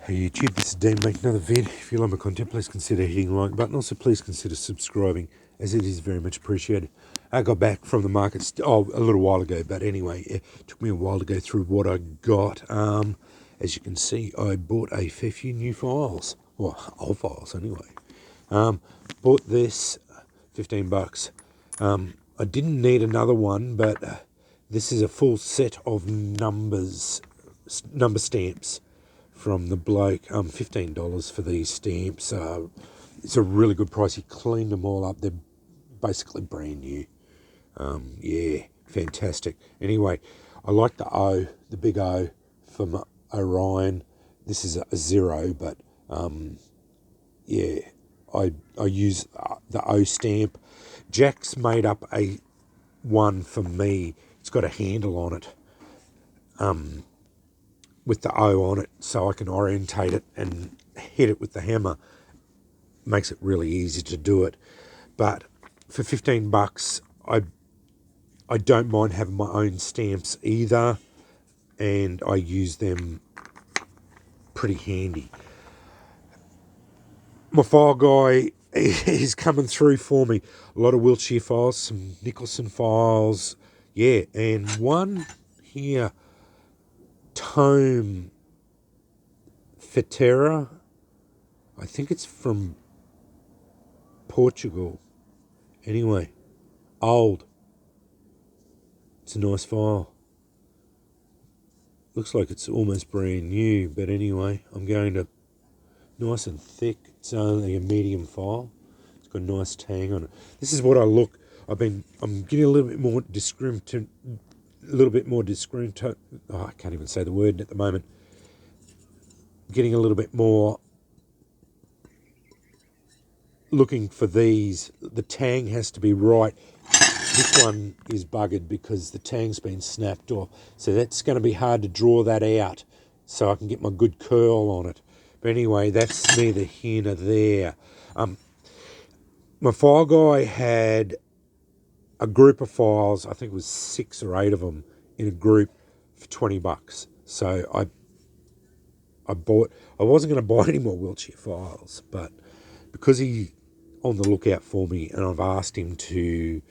Hey YouTube, this is Dan making another vid. If you like my content, please consider hitting the like button. Also, please consider subscribing, as it is very much appreciated. I got back from the market a little while ago, but anyway, it took me a while to go through what I got. As you can see, I bought a fair few new files, well, old files anyway. Bought this, $15. I didn't need another one, but this is a full set of number stamps from the bloke. $15 for these stamps. It's a really good price. He cleaned them all up. They're basically brand new. Yeah, fantastic. Anyway, I like the O, the big O from Orion. This is a 0, but yeah, I use the O stamp. Jack's made up a one for me. It's got a handle on it. With the O on it, so I can orientate it and hit it with the hammer. Makes it really easy to do it. But for $15, I don't mind having my own stamps either, and I use them pretty handy. My file guy is coming through for me. A lot of Wiltshire files, some Nicholson files, yeah, and one here, Tome Fetera. I think it's from Portugal. Anyway, old. It's a nice file. Looks like it's almost brand new, but anyway, I'm going to nice and thick. It's only a medium file. It's got a nice tang on it. This is what I'm getting a little bit more I can't even say the word at the moment. Getting a little bit more looking for these. The tang has to be right. This one is buggered because the tang's been snapped off. So that's going to be hard to draw that out so I can get my good curl on it. But anyway, that's neither here nor there. My file guy had a group of files. I think it was 6 or 8 of them in a group for $20. So I wasn't going to buy any more Wiltshire files, but because he's on the lookout for me and I've asked him to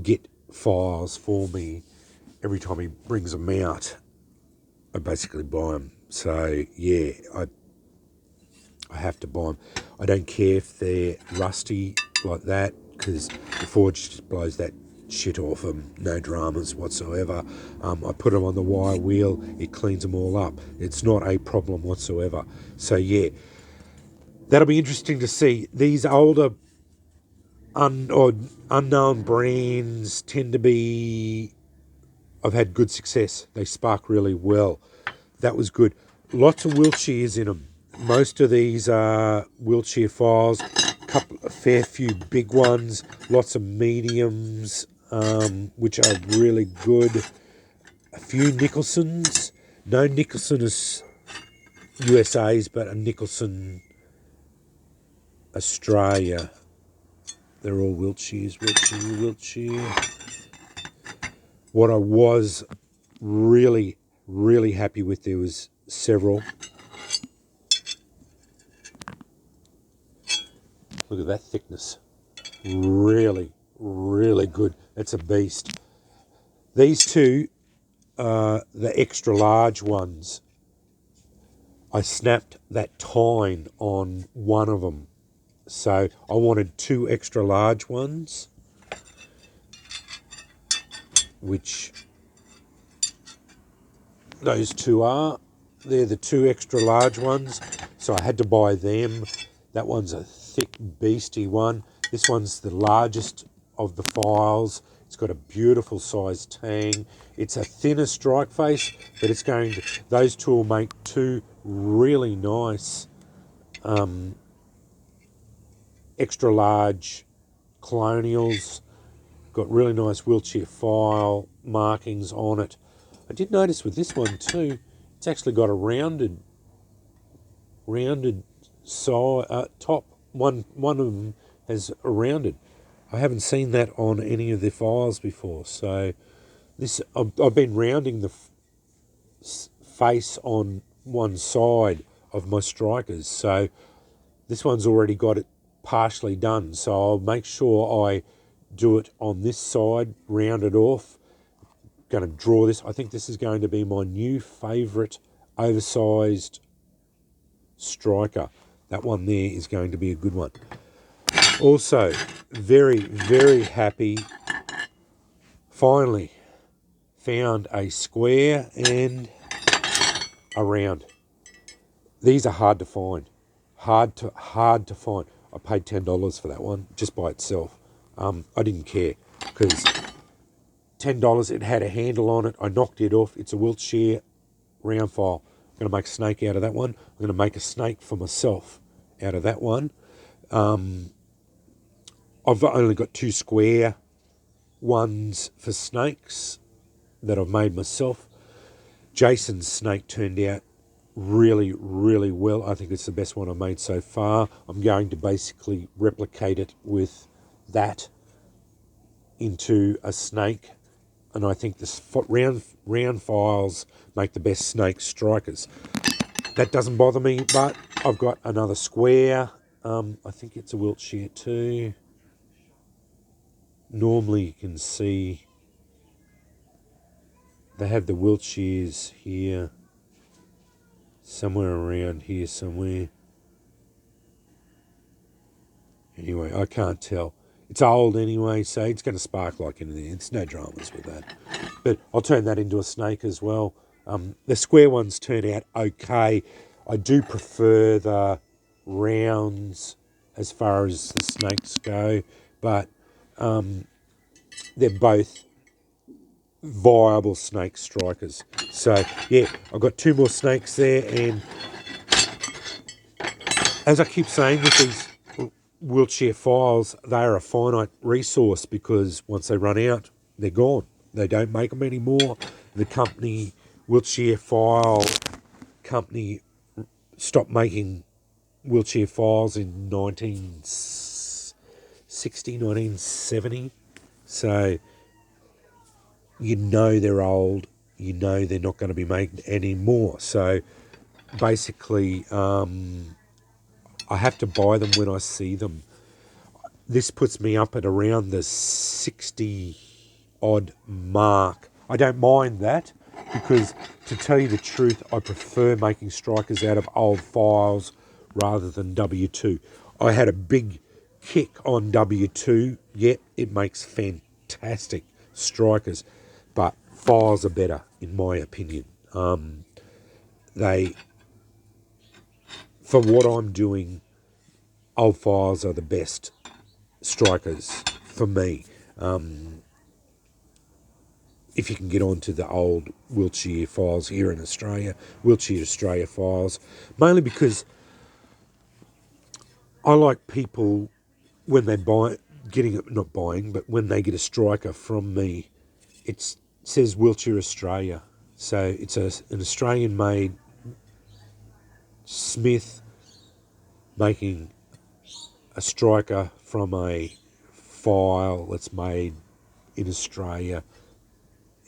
get files for me every time he brings them out, I basically buy them. So yeah, I have to buy them. I don't care if they're rusty like that, because the forge just blows that shit off them. No dramas whatsoever. I put them on the wire wheel. It cleans them all up. It's not a problem whatsoever. So yeah, that'll be interesting to see. These older or unknown brands tend to be, I've had good success. They spark really well. That was good. Lots of Wiltshires in them. Most of these are Wiltshire files. A fair few big ones. Lots of mediums, which are really good. A few Nicholsons. No Nicholson is USA's, but a Nicholson Australia. They're all Wiltshires, Wiltshire. What I was really, really happy with, there was several. Look at that thickness. Really, really good. That's a beast. These two are the extra large ones. I snapped that tine on one of them. So I wanted 2 extra large ones, which those 2 are. They're the 2 extra large ones, so I had to buy them. That one's a thick, beastie one. This one's the largest of the files. It's got a beautiful sized tang. It's a thinner strike face, but those 2 will make 2 really nice extra large colonials. Got really nice Wiltshire file markings on it. I did notice with this one too, it's actually got a rounded top. One of them has a rounded. I haven't seen that on any of the files before. So I've been rounding the face on one side of my strikers. So this one's already got it partially done. So I'll make sure I do it on this side, round it off. Going to draw this. I think this is going to be my new favourite oversized striker. That one there is going to be a good one. Also, very, very happy. Finally found a square and a round. These are hard to find. Hard to find. I paid $10 for that one just by itself. I didn't care because $10. It had a handle on it. I knocked it off. It's a Wiltshire round file. I'm going to make a snake out of that one. I'm going to make a snake for myself out of that one. I've only got 2 square ones for snakes that I've made myself. Jason's snake turned out really, really well. I think it's the best one I've made so far. I'm going to basically replicate it with that into a snake, and I think this round files make the best snake strikers. That doesn't bother me, but I've got another square. I think it's a Wiltshire too. Normally you can see they have the Wiltshires here, somewhere around here somewhere. Anyway, I can't tell. It's old anyway, so it's going to spark like anything. It's no dramas with that. But I'll turn that into a snake as well. The square ones turn out okay. I do prefer the rounds as far as the snakes go, but they're both viable snake strikers. So, yeah, I've got 2 more snakes there, and as I keep saying with these Wiltshire files, they are a finite resource because once they run out, they're gone. They don't make them anymore. The company, Wiltshire File Company, stopped making Wiltshire files in 1960, 1970. So you know they're old. You know they're not going to be made anymore. So basically, I have to buy them when I see them. This puts me up at around the 60 odd mark. I don't mind that because, to tell you the truth, I prefer making strikers out of old files rather than W2. I had a big kick on W2. Yep, it makes fantastic strikers, but files are better in my opinion. They, for what I'm doing, old files are the best strikers for me. If you can get onto the old Wiltshire files here in Australia, Wiltshire Australia files, mainly because I like people when they buy, getting it, not buying, but when they get a striker from me, it says Wiltshire Australia. So it's an Australian-made smith making a striker from a file that's made in Australia.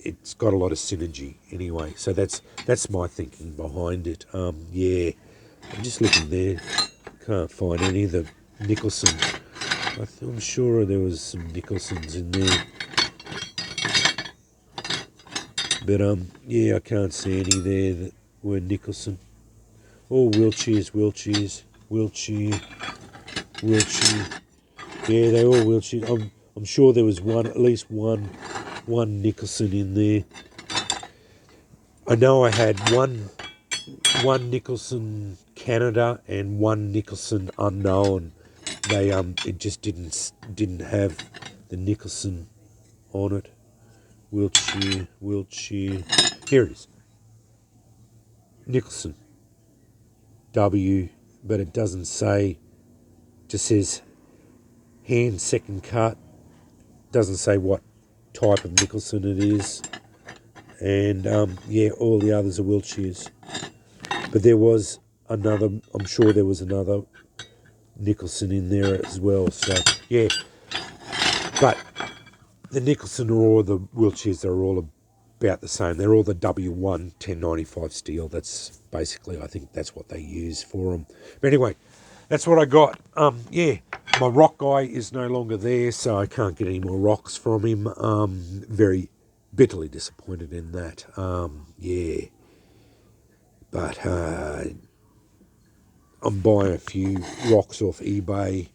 It's got a lot of synergy anyway. So that's my thinking behind it. Yeah, I'm just looking there. Can't find any of the Nicholson. I'm sure there was some Nicholsons in there. But yeah, I can't see any there that were Nicholson. All Wiltshires. Yeah, they're all Wiltshire. I'm sure there was at least one Nicholson in there. I know I had one Nicholson Canada and one Nicholson unknown. They it just didn't have the Nicholson on it. Wiltshire. Here it is. Nicholson. W, but it doesn't say. Just says hand second cut. Doesn't say what type of Nicholson it is. And yeah, all the others are Wiltshires. But there was another, I'm sure there was another Nicholson in there as well. So yeah, but the Nicholson or the Wiltshires are all about the same. They're all the W1 1095 steel. That's basically, I think that's what they use for them. But anyway, that's what I got. Yeah, my rock guy is no longer there, so I can't get any more rocks from him. Very bitterly disappointed in that. Yeah, but I'm buying a few rocks off eBay.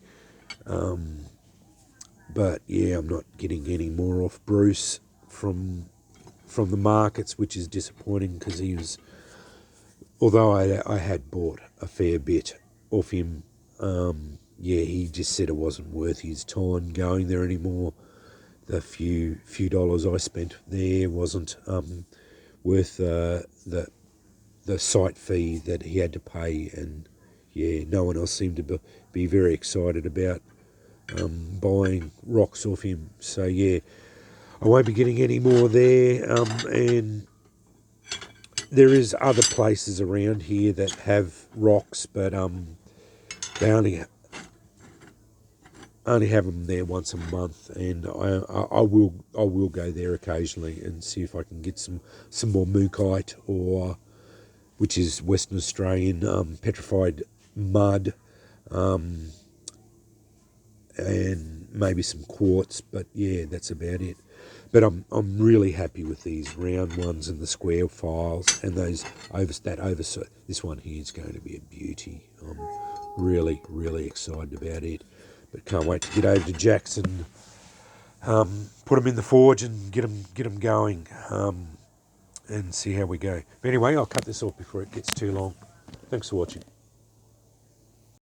But yeah, I'm not getting any more off Bruce from the markets, which is disappointing because he was, although I had bought a fair bit off him, yeah, he just said it wasn't worth his time going there anymore. The few dollars I spent there wasn't worth the site fee that he had to pay, and yeah, no one else seemed to be very excited about buying rocks off him. So yeah, I won't be getting any more there, and there is other places around here that have rocks, but they only have them there once a month, and I will go there occasionally and see if I can get some more mookaite, or which is Western Australian petrified mud, and maybe some quartz. But yeah, that's about it. But I'm really happy with these round ones and the square files, and those this one here is going to be a beauty. I'm really excited about it. But can't wait to get over to Jackson, put them in the forge and get them going, and see how we go. But anyway, I'll cut this off before it gets too long. Thanks for watching.